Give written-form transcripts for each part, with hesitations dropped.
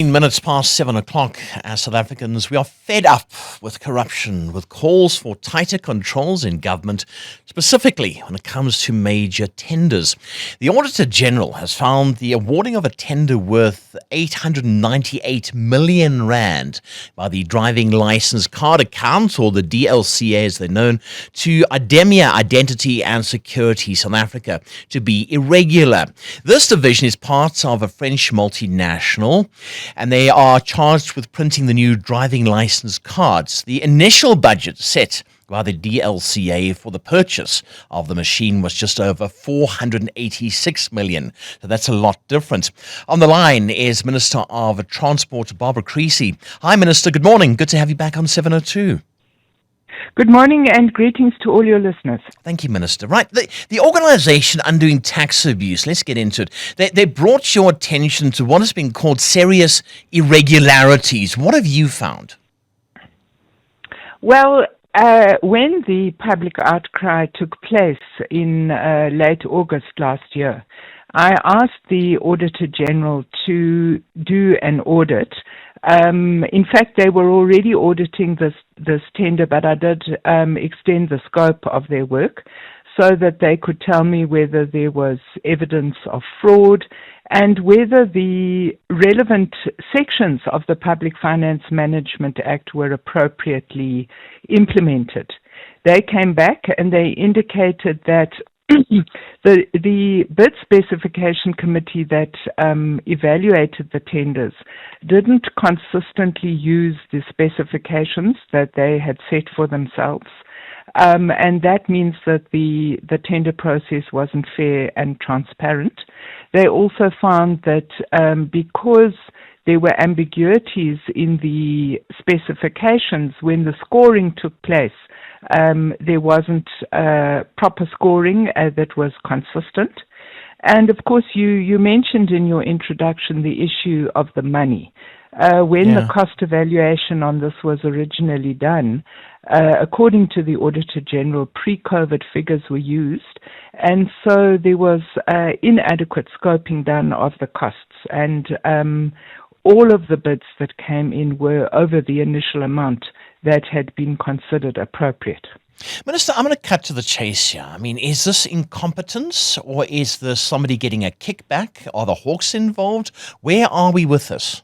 14 minutes past 7 o'clock. As South Africans, we are fed up with corruption, with calls for tighter controls in government, specifically when it comes to major tenders. The Auditor General has found the awarding of a tender worth 898 million rand by the Driving License Card Account, or the DLCA as they're known, to Idemia Identity and Security South Africa to be irregular. This division is part of a French multinational, and they are charged with printing the new driving license cards. The initial budget set by the DLCA for the purchase of the machine was just over 486 million. So that's a lot different. On the line is Minister of Transport, Barbara Creecy. Hi, Minister. Good morning. Good to have you back on 702. Good morning and greetings to all your listeners. Thank you, Minister. Right, the organisation Undoing Tax Abuse, let's get into it. They brought your attention to what has been called serious irregularities. What have you found? Well, when the public outcry took place in late August last year, I asked the Auditor General to do an audit. In fact, they were already auditing this tender, but I did extend the scope of their work so that they could tell me whether there was evidence of fraud and whether the relevant sections of the Public Finance Management Act were appropriately implemented. They came back and they indicated that the bid specification committee that evaluated the tenders didn't consistently use the specifications that they had set for themselves. And that means that the tender process wasn't fair and transparent. They also found that because there were ambiguities in the specifications when the scoring took place, there wasn't proper scoring that was consistent. And of course, you mentioned in your introduction the issue of the money. When the cost evaluation on this was originally done, according to the Auditor General, pre-COVID figures were used, and so there was inadequate scoping done of the costs, and all of the bids that came in were over the initial amount that had been considered appropriate. Minister, I'm going to cut to the chase here. I mean, is this incompetence, or is there somebody getting a kickback? Are the hawks involved? Where are we with this?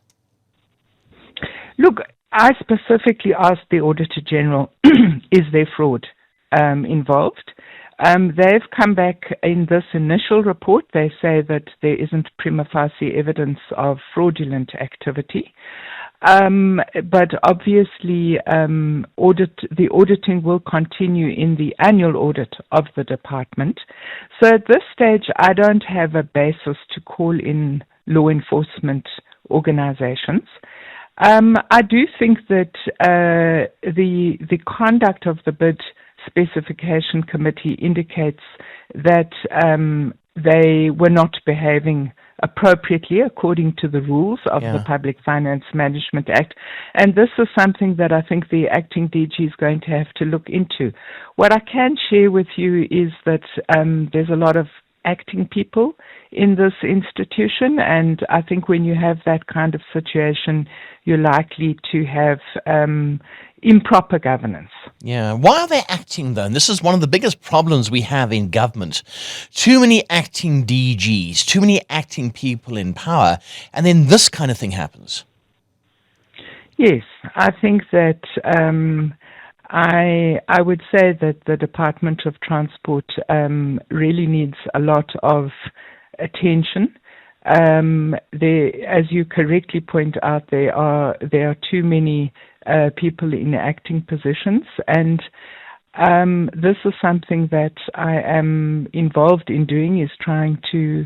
Look, I specifically asked the Auditor General, is there fraud involved? They've come back in this initial report. They say that there isn't prima facie evidence of fraudulent activity. But obviously, the auditing will continue in the annual audit of the department. So at this stage, I don't have a basis to call in law enforcement organizations. I do think that the conduct of the bid specification committee indicates that they were not behaving appropriately according to the rules of the Public Finance Management Act. And this is something that I think the acting DG is going to have to look into. What I can share with you is that there's a lot of acting people in this institution, and I think when you have that kind of situation, you're likely to have improper governance. Yeah. Why are they acting, though? And this is one of the biggest problems we have in government. Too many acting DGs, too many acting people in power, and then this kind of thing happens. Yes, I think that I would say that the Department of Transport really needs a lot of attention. As you correctly point out, there are too many people in acting positions, and this is something that I am involved in doing, is trying to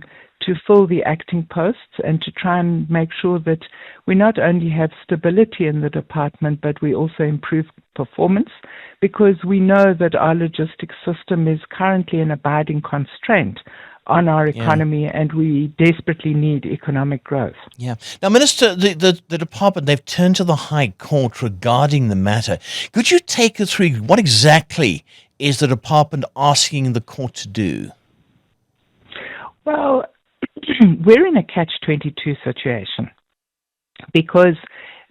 fill the acting posts and to try and make sure that we not only have stability in the department, but we also improve performance, because we know that our logistics system is currently an abiding constraint on our economy, and we desperately need economic growth. Yeah. Now, Minister, the department, they've turned to the High Court regarding the matter. Could you take us through what exactly is the department asking the court to do? Well, we're in a catch-22 situation. because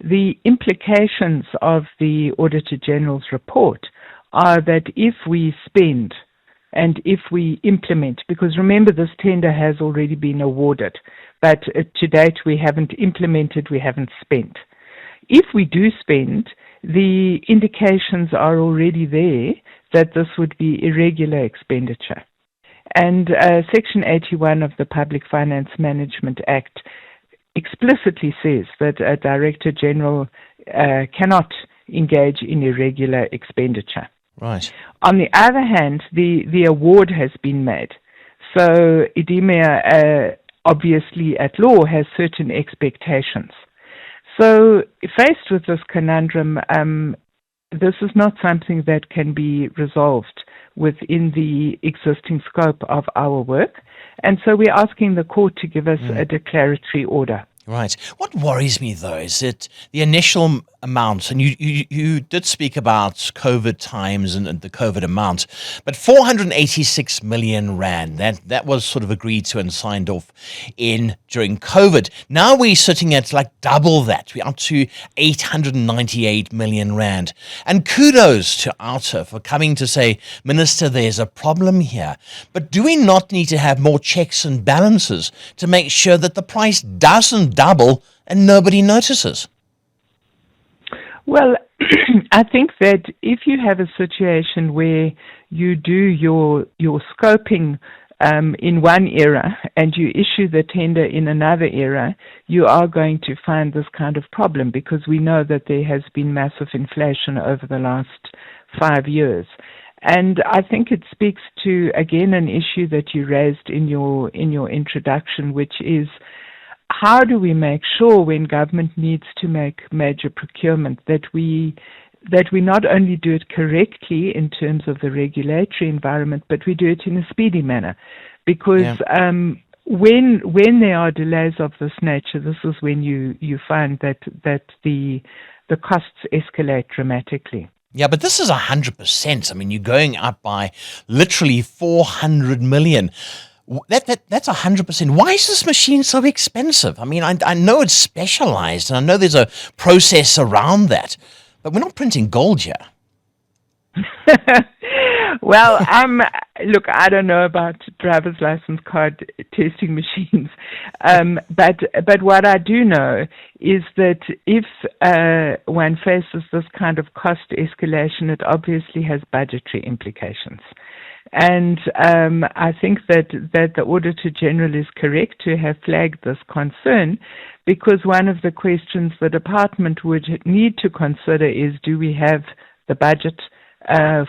the implications of the Auditor General's report are that if we spend and if we implement, because remember this tender has already been awarded, but to date we haven't implemented, we haven't spent. If we do spend, the indications are already there that this would be irregular expenditure. And Section 81 of the Public Finance Management Act explicitly says that a Director General cannot engage in irregular expenditure. Right. On the other hand, the award has been made. So IDEMIA, obviously at law, has certain expectations. So faced with this conundrum, this is not something that can be resolved within the existing scope of our work. And so we're asking the court to give us a declaratory order. Right. What worries me, though, is that the initial amount, and you did speak about COVID times and the COVID amount, but 486 million rand, that was sort of agreed to and signed off during COVID. Now we're sitting at like double that. We're up to 898 million rand. And kudos to Outer for coming to say, Minister, there's a problem here. But do we not need to have more checks and balances to make sure that the price doesn't double and nobody notices? Well, I think that if you have a situation where you do your scoping in one era and you issue the tender in another era, you are going to find this kind of problem, because we know that there has been massive inflation over the last 5 years. And I think it speaks to, again, an issue that you raised in your introduction, which is, how do we make sure when government needs to make major procurement that we not only do it correctly in terms of the regulatory environment, but we do it in a speedy manner? Because when there are delays of this nature, this is when you find that the costs escalate dramatically. Yeah, but this is 100%. I mean, you're going up by literally 400 million. That's 100%. Why is this machine so expensive? I mean, I know it's specialized, and I know there's a process around that, but we're not printing gold here. Well, look, I don't know about driver's license card testing machines, but what I do know is that if one faces this kind of cost escalation, it obviously has budgetary implications. And I think that the Auditor General is correct to have flagged this concern, because one of the questions the department would need to consider is, do we have the budget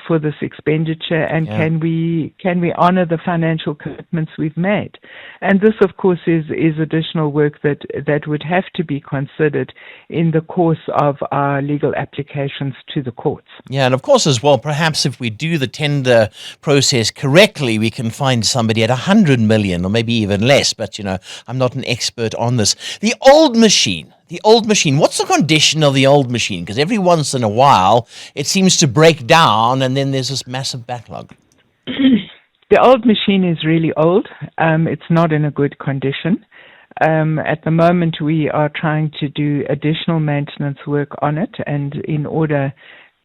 for this expenditure, and can we honor the financial commitments we've made? And this, of course, is additional work that would have to be considered in the course of our legal applications to the courts. Yeah, and of course as well, perhaps if we do the tender process correctly, we can find somebody at 100 million or maybe even less, but I'm not an expert on this. The old machine, what's the condition of the old machine? Because every once in a while it seems to break down and then there's this massive backlog. The old machine is really old. It's not in a good condition. At the moment we are trying to do additional maintenance work on it, and in order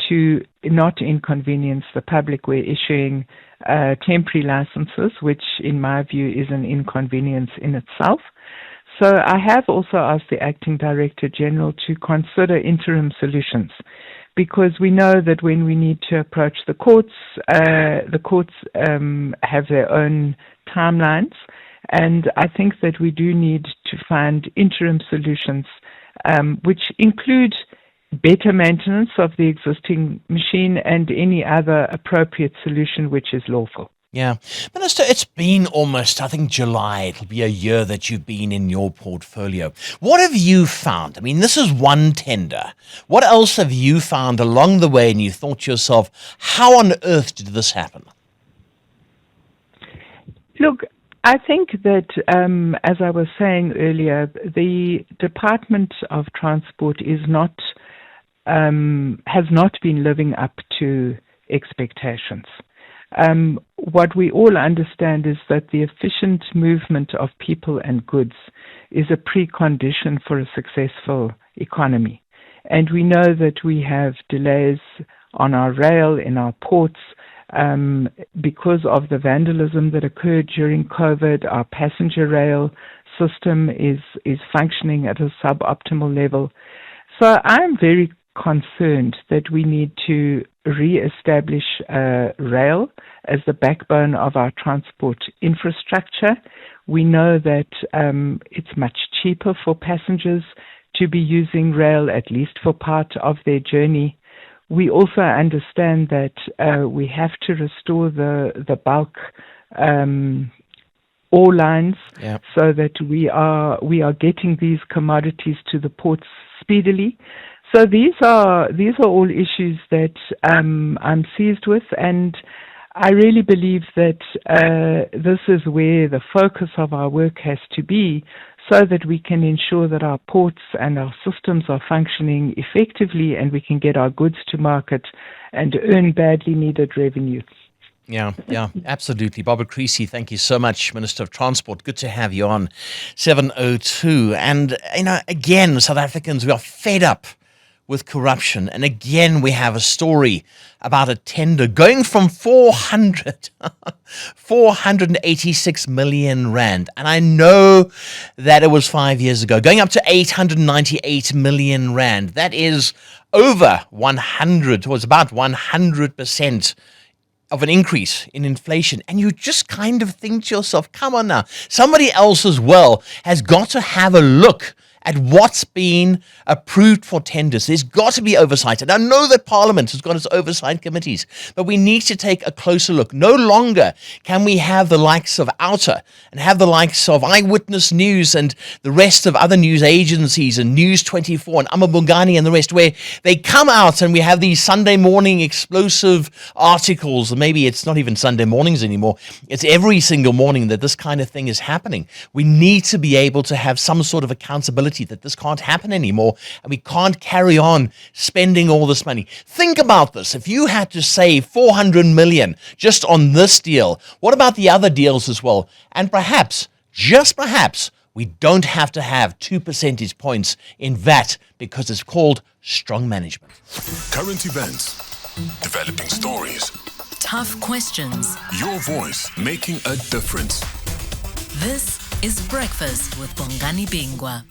to not inconvenience the public, we're issuing temporary licenses, which in my view is an inconvenience in itself. So I have also asked the Acting Director General to consider interim solutions, because we know that when we need to approach the courts have their own timelines, and I think that we do need to find interim solutions which include better maintenance of the existing machine and any other appropriate solution which is lawful. Yeah. Minister, it's been almost, I think, July. It'll be a year that you've been in your portfolio. What have you found? I mean, this is one tender. What else have you found along the way and you thought to yourself, how on earth did this happen? Look, I think that, as I was saying earlier, the Department of Transport has not been living up to expectations. What we all understand is that the efficient movement of people and goods is a precondition for a successful economy. And we know that we have delays on our rail, in our ports, because of the vandalism that occurred during COVID. Our passenger rail system is functioning at a suboptimal level. So I'm very concerned that we need to re-establish rail as the backbone of our transport infrastructure. We know that it's much cheaper for passengers to be using rail, at least for part of their journey. We also understand that we have to restore the bulk ore lines, so that we are getting these commodities to the ports speedily. So these are all issues that I'm seized with, and I really believe that this is where the focus of our work has to be, so that we can ensure that our ports and our systems are functioning effectively and we can get our goods to market and earn badly needed revenue. Yeah, absolutely. Barbara Creasy, thank you so much, Minister of Transport. Good to have you on 702. And, again, South Africans, we are fed up with corruption. And again, we have a story about a tender going from 486 million rand. And I know that it was 5 years ago, going up to 898 million rand. That is over 100, or it's about 100% of an increase in inflation. And you just kind of think to yourself, come on now, somebody else as well has got to have a look at what's been approved for tenders. There's got to be oversight. And I know that Parliament has got its oversight committees, but we need to take a closer look. No longer can we have the likes of Outer and have the likes of Eyewitness News and the rest of other news agencies and News 24 and Amabungani and the rest, where they come out and we have these Sunday morning explosive articles. Maybe it's not even Sunday mornings anymore. It's every single morning that this kind of thing is happening. We need to be able to have some sort of accountability that this can't happen anymore, and we can't carry on spending all this money. Think about this. If you had to save 400 million just on this deal, what about the other deals as well? And perhaps, just perhaps, we don't have to have 2 percentage points in VAT because it's called strong management. Current events, developing stories, tough questions, your voice making a difference. This is Breakfast with Bongani Bingwa.